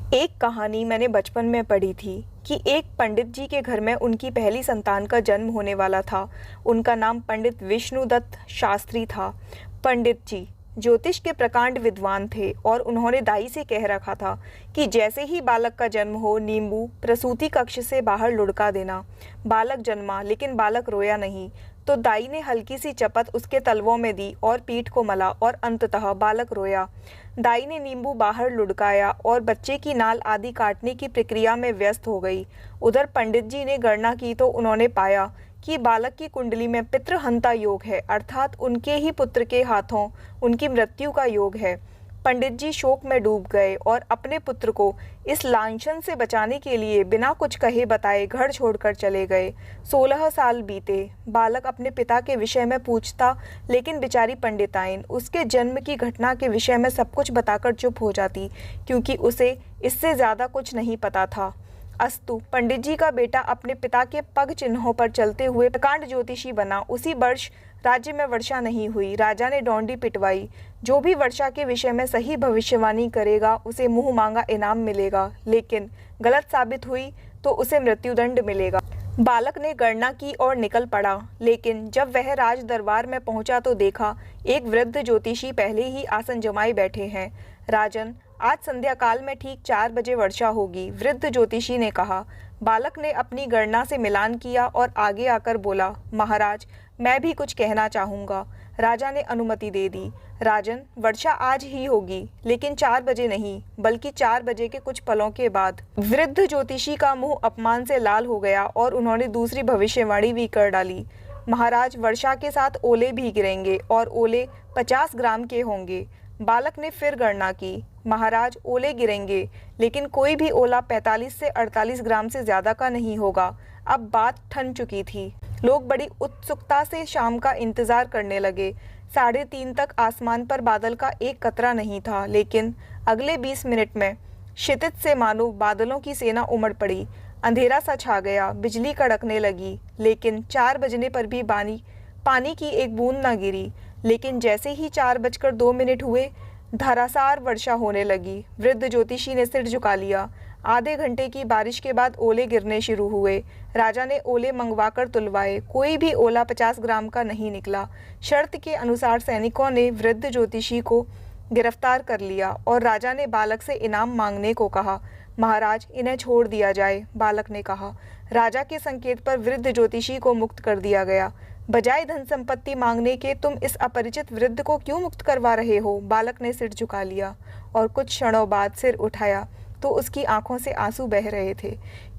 एक कहानी मैंने बचपन में पढ़ी थी कि एक पंडित जी के घर में उनकी पहली संतान का जन्म होने वाला था। उनका नाम पंडित विष्णुदत्त शास्त्री था। पंडित जी ज्योतिष के प्रकांड विद्वान थे और उन्होंने दाई से कह रखा था कि जैसे ही बालक का जन्म हो नींबू प्रसूति कक्ष से बाहर लुढ़का देना। बालक जन्मा लेकिन बालक रोया नहीं, तो दाई ने हल्की सी चपत उसके तलवों में दी और पीठ को मला और अंततः बालक रोया। दाई ने नींबू बाहर लुढ़काया और बच्चे की नाल आदि काटने की प्रक्रिया में व्यस्त हो गई। उधर पंडित जी ने गणना की तो उन्होंने पाया कि बालक की कुंडली में पितृहंता योग है, अर्थात उनके ही पुत्र के हाथों उनकी मृत्यु का योग है। पंडित जी शोक में डूब गए और अपने पुत्र को इस लांछन से बचाने के लिए बिना कुछ कहे बताए घर छोड़कर चले गए। 16 साल बीते। बालक अपने पिता के विषय में पूछता, लेकिन बेचारी पंडिताइन उसके जन्म की घटना के विषय में सब कुछ बताकर चुप हो जाती, क्योंकि उसे इससे ज़्यादा कुछ नहीं पता था। अस्तु पंडित जी का बेटा अपने पिता के पग चिन्हों पर चलते हुए प्रकांड ज्योतिषी बना। उसी वर्ष राज्य में वर्षा नहीं हुई। राजा ने डोंडी पिटवाई। जो भी वर्षा के विषय में सही भविष्यवाणी करेगा उसे मुंह मांगा इनाम मिलेगा, लेकिन गलत साबित हुई तो उसे मृत्युदंड मिलेगा। बालक ने गणना की और निकल पड़ा, लेकिन जब वह राज दरबार में पहुंचा तो देखा एक वृद्ध ज्योतिषी पहले ही आसन जमाए बैठे हैं। राजन, आज संध्या काल में ठीक 4 बजे वर्षा होगी, वृद्ध ज्योतिषी ने कहा। बालक ने अपनी गणना से मिलान किया और आगे आकर बोला, महाराज मैं भी कुछ कहना चाहूँगा। राजा ने अनुमति दे दी। राजन, वर्षा आज ही होगी, लेकिन 4 बजे नहीं, बल्कि 4 बजे के कुछ पलों के बाद। वृद्ध ज्योतिषी का मुंह अपमान से लाल हो गया और उन्होंने दूसरी भविष्यवाणी भी कर डाली। महाराज, वर्षा के साथ ओले भी गिरेंगे और ओले 50 ग्राम के होंगे। बालक ने फिर गणना की। महाराज, ओले गिरेंगे, लेकिन कोई भी ओला 45 से 48 ग्राम से ज्यादा का नहीं होगा। अब बात ठन चुकी थी। लोग बड़ी उत्सुकता से शाम का इंतजार करने लगे। 3:30 तक आसमान पर बादल का एक कतरा नहीं था, लेकिन अगले 20 मिनट में क्षितिज से मानो बादलों की सेना उमड़ पड़ी। अंधेरा सा छा गया, बिजली कड़कने लगी, लेकिन 4 बजने पर भी पानी की एक बूंद न गिरी। लेकिन जैसे ही 4:02 हुए, धारासार वर्षा होने लगी। वृद्ध ज्योतिषी ने सिर झुका लिया। आधे घंटे की बारिश के बाद ओले गिरने शुरू हुए। राजा ने ओले मंगवाकर तुलवाए। कोई भी ओला 50 ग्राम का नहीं निकला। शर्त के अनुसार सैनिकों ने वृद्ध ज्योतिषी को गिरफ्तार कर लिया और राजा ने बालक से इनाम मांगने को कहा। महाराज, इन्हें छोड़ दिया जाए, बालक ने कहा। राजा के संकेत पर वृद्ध ज्योतिषी को मुक्त कर दिया गया। बजाय धन संपत्ति मांगने के तुम इस अपरिचित वृद्ध को क्यों मुक्त करवा रहे हो? बालक ने सिर झुका लिया और कुछ क्षणों बाद सिर उठाया तो उसकी आंखों से आंसू बह रहे थे,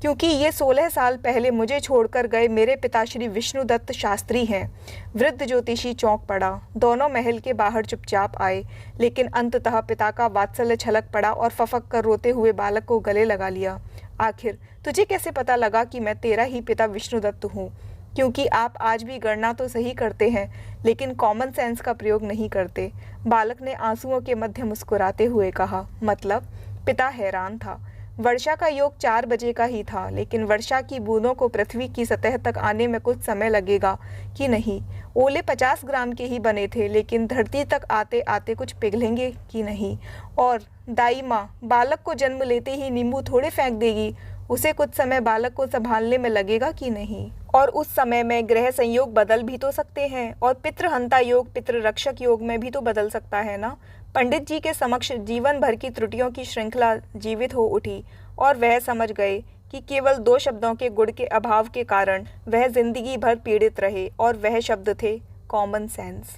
क्योंकि ये 16 साल पहले मुझे छोड़कर गए मेरे पिता श्री विष्णुदत्त शास्त्री हैं। वृद्ध ज्योतिषी चौंक पड़ा। दोनों महल के बाहर चुपचाप आए, लेकिन अंततः पिता का वात्सल्य छलक पड़ा और फफक कर रोते हुए बालक को गले लगा लिया। आखिर तुझे कैसे पता लगा कि मैं तेरा ही पिता विष्णुदत्त हूँ? क्योंकि आप आज भी गणना तो सही करते हैं, लेकिन कॉमन सेंस का प्रयोग नहीं करते। बालक ने आंसुओं के मध्य मुस्कुराते हुए कहा। मतलब? पिता हैरान था। वर्षा का योग 4 बजे का ही था, लेकिन वर्षा की बूंदों को पृथ्वी की सतह तक आने में कुछ समय लगेगा कि नहीं? ओले 50 ग्राम के ही बने थे, लेकिन धरती तक आते आते कुछ पिघलेंगे कि नहीं? और दाई माँ बालक को जन्म लेते ही नींबू थोड़े फेंक देगी? उसे कुछ समय बालक को संभालने में लगेगा कि नहीं? और उस समय में ग्रह संयोग बदल भी तो सकते हैं, और पितृहंता योग पितृरक्षक योग में भी तो बदल सकता है ना? पंडित जी के समक्ष जीवन भर की त्रुटियों की श्रृंखला जीवित हो उठी और वह समझ गए कि केवल 2 शब्दों के गुण के अभाव के कारण वह जिंदगी भर पीड़ित रहे, और वह शब्द थे कॉमन सेंस।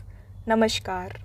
नमस्कार।